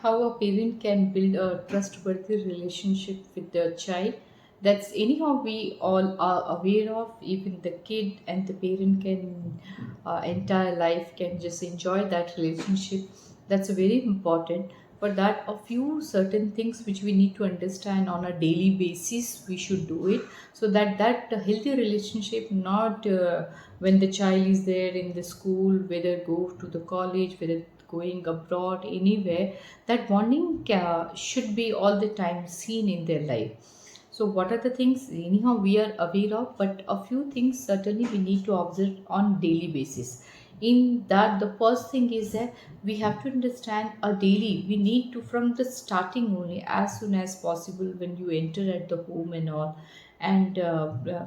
how a parent can build a trustworthy relationship with their child. That's anyhow we all are aware of. Even the kid and the parent can entire life can just enjoy that relationship. That's very important. For that, a few certain things which we need to understand on a daily basis, we should do it so that that healthy relationship, not when the child is there in the school, whether go to the college, whether going abroad, anywhere, that bonding should be all the time seen in their life. So what are the things anyhow we are aware of, but a few things certainly we need to observe on daily basis. In that, the first thing is that we have to understand a daily, we need to from the starting only, as soon as possible when you enter at the home and all. And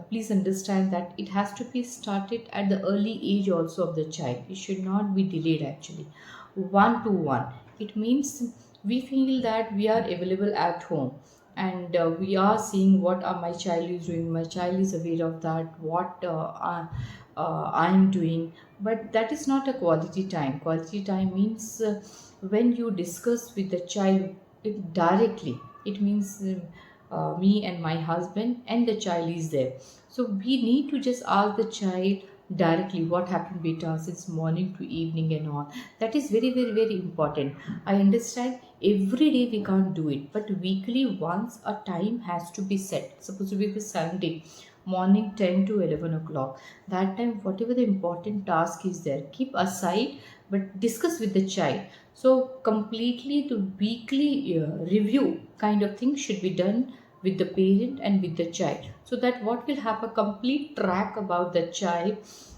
please understand that it has to be started at the early age also of the child. It should not be delayed actually. One to one, it means we feel that we are available at home, and we are seeing what my child is doing. My child is aware of that what I am doing. But that is not a quality time. Quality time means when you discuss with the child it directly. It means me and my husband and the child is there, so we need to just ask the child directly what happened beta since morning to evening and all. That is very very very important. I understand every day we can't do it, but weekly once a time has to be set. Supposed to be the Sunday morning 10 to 11 o'clock. That time whatever the important task is there, keep aside, but discuss with the child. So completely the weekly review kind of thing should be done with the parent and with the child, so that what will have a complete track about the child,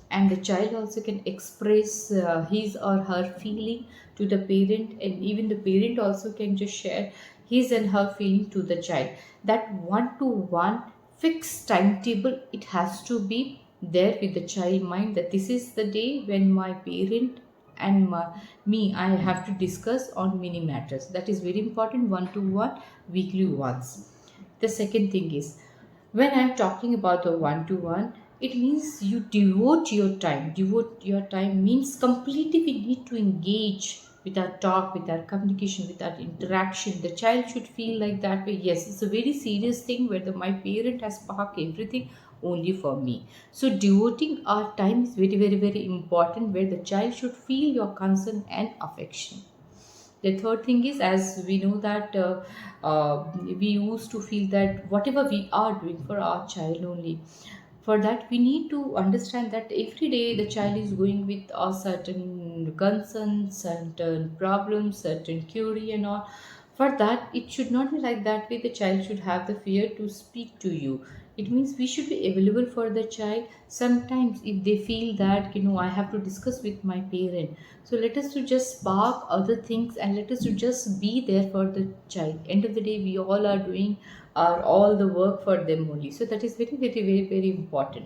and the child also can express his or her feeling to the parent, and even the parent also can just share his and her feeling to the child. That one to one fixed timetable, it has to be there with the child mind, that this is the day when my parent and me, I have to discuss on many matters. That is very important. One to one, weekly once. The second thing is, when I'm talking about the one to one, it means you devote your time. Devote your time means completely we need to engage with our talk, with our communication, with our interaction. The child should feel like that way. Yes, it's a very serious thing where my parent has parked everything only for me. So devoting our time is very, very, very important, where the child should feel your concern and affection. The third thing is, as we know that we used to feel that whatever we are doing for our child only, for that we need to understand that every day the child is going with a certain concerns, certain problems, certain query and all. For that, it should not be like that way. The child should have the fear to speak to you. It means we should be available for the child. Sometimes if they feel that I have to discuss with my parent, so let us to just spark other things and let us to just be there for the child. End of the day, we all are doing our all the work for them only. So that is very very very very important.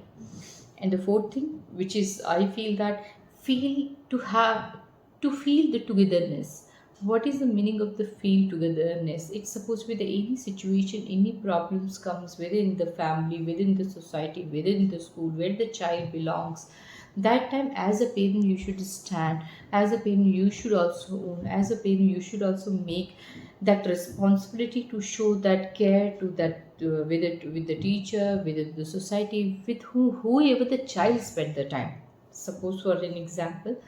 And the fourth thing, which is I feel that, feel to have to feel the togetherness. What is the meaning of the feel togetherness? It's supposed to be the any situation, any problems comes within the family, within the society, within the school where the child belongs. That time, as a parent you should stand, as a parent you should also own, as a parent you should also make that responsibility to show that care to that with the teacher, with the society, with whoever the child spent the time. Suppose for an example,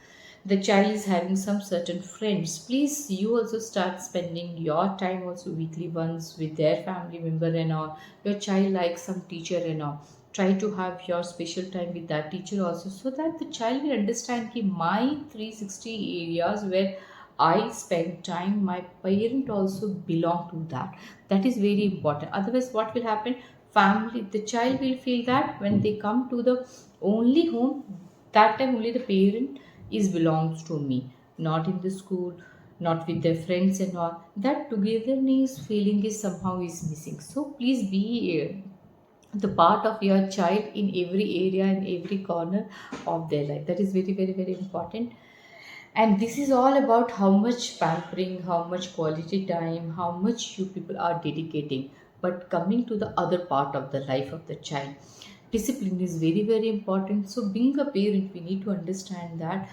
the child is having some certain friends, please you also start spending your time also weekly once with their family member and all. Your child likes some teacher and all, try to have your special time with that teacher also, so that the child will understand ki my 360 areas where I spend time, my parent also belong to that. That is very important. Otherwise what will happen, family, the child will feel that when they come to the only home, that time only the parent is belongs to me, not in the school, not with their friends and all. That togetherness feeling is somehow is missing. So please be the part of your child in every area in every corner of their life. That is very very very important. And this is all about how much pampering, how much quality time, how much you people are dedicating. But coming to the other part of the life of the child, discipline is very very important. So being a parent, we need to understand that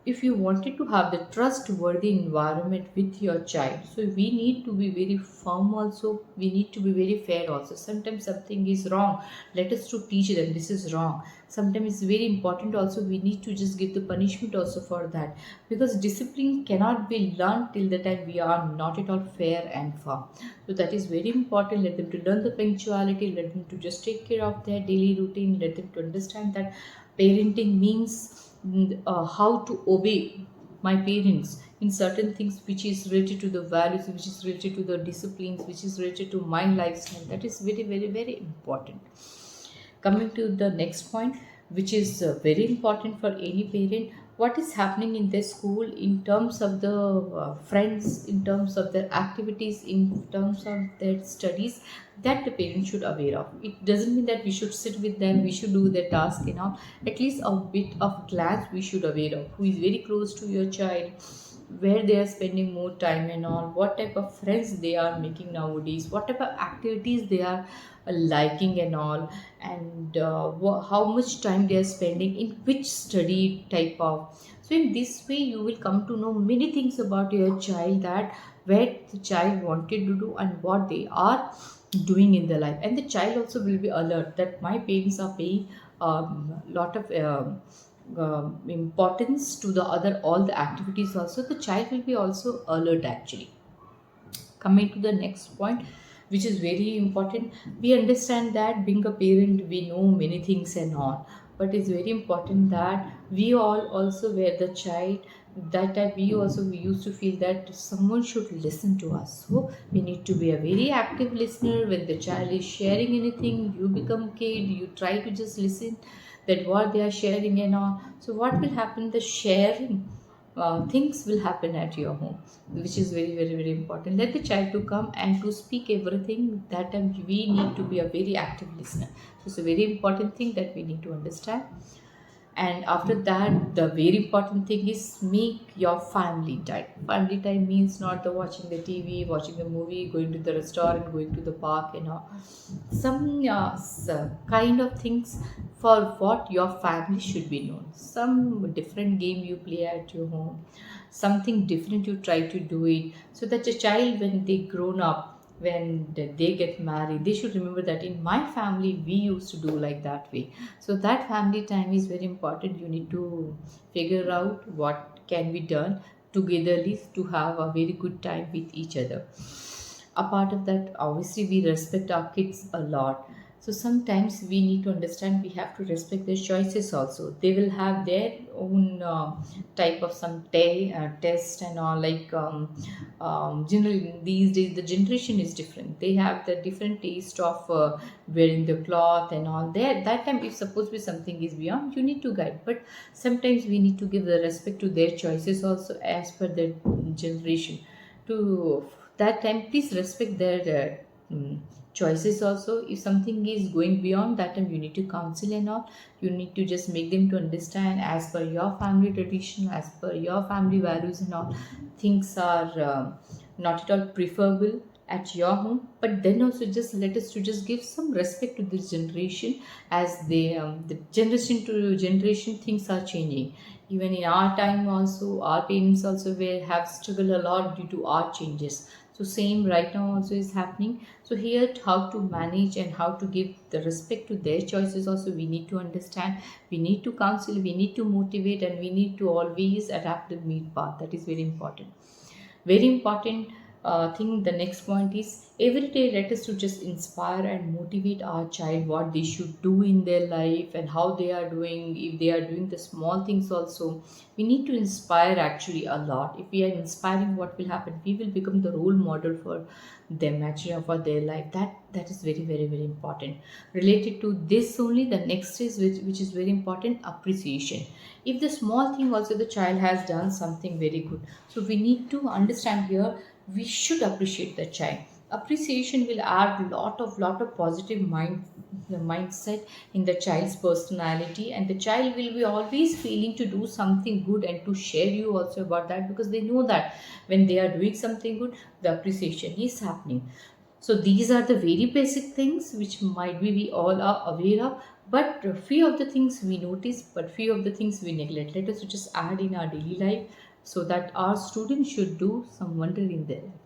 if you wanted to have the trustworthy environment with your child, so we need to be very firm also, we need to be very fair also. Sometimes something is wrong, let us to teach them this is wrong. Sometimes it's very important also, we need to just give the punishment also for that, because discipline cannot be learned till the time we are not at all fair and firm. So that is very important. Let them to learn the punctuality, let them to just take care of their daily routine, let them to understand that parenting means how to obey my parents in certain things which is related to the values, which is related to the disciplines, which is related to my lifestyle. That is very, very, very important. Coming to the next point, which is very important for any parent, what is happening in their school in terms of the friends, in terms of their activities, in terms of their studies, that the parent should aware of. It doesn't mean that we should sit with them, we should do their task and all. At least a bit of glance we should aware of, who is very close to your child, where they are spending more time and all, what type of friends they are making nowadays, what type of activities they are liking and all, and how much time they are spending in which study type of. So in this way you will come to know many things about your child, that where the child wanted to do and what they are doing in their life. And the child also will be alert that my parents are paying lot of importance to the other all the activities also. The child will be also alert actually. Coming to the next point, which is very important, we understand that being a parent we know many things and all, but it's very important that we all also were the child. That time we used to feel that someone should listen to us, so we need to be a very active listener. When the child is sharing anything, you become kid, you try to just listen that what they are sharing and all. So what will happen, the sharing things will happen at your home, which is very, very, very important. Let the child to come and to speak everything. That time we need to be a very active listener. So it's a very important thing that we need to understand. And after that, the very important thing is make your family time. Family time means not the watching the TV, watching the movie, going to the restaurant, going to the park, you know, some kind of things for what your family should be known. Some different game you play at your home, something different you try to do it, so that a child when they grown up, when they get married, they should remember that in my family we used to do like that way. So that family time is very important. You need to figure out what can be done togetherly to have a very good time with each other. Apart of that, obviously we respect our kids a lot. So sometimes we need to understand we have to respect their choices also. They will have their own type of some test and all, like generally these days the generation is different. They have the different taste of wearing the cloth and all. There that time, if suppose be something is beyond, you need to guide, but sometimes we need to give the respect to their choices also as per their generation. To that time, please respect their choices also. If something is going beyond that time, you need to counsel and all. You need to just make them to understand as per your family tradition, as per your family values and all. Things are not at all preferable at your home, but then also just let us to just give some respect to this generation, as they the generation to generation things are changing. Even in our time also, our parents also were have struggled a lot due to our changes. So same right now also is happening. So here, how to manage and how to give the respect to their choices also, we need to understand. We need to counsel, we need to motivate, and we need to always adapt the meat path. That is very important. Very important thing. The next point is every day let us to just inspire and motivate our child what they should do in their life and how they are doing. If they are doing the small things also, we need to inspire actually a lot. If we are inspiring, what will happen, we will become the role model for them actually, for their life. That is very, very, very important. Related to this only, the next is which is very important, appreciation. If the small thing also the child has done something very good, so we need to understand here, we should appreciate the child. Appreciation will add lot of positive mindset in the child's personality, and the child will be always feeling to do something good and to share you also about that, because they know that when they are doing something good, the appreciation is happening. So these are the very basic things which might be we all are aware of. But few of the things we notice, but few of the things we neglect. Let us just add in our daily life so that our students should do some wonder in their life.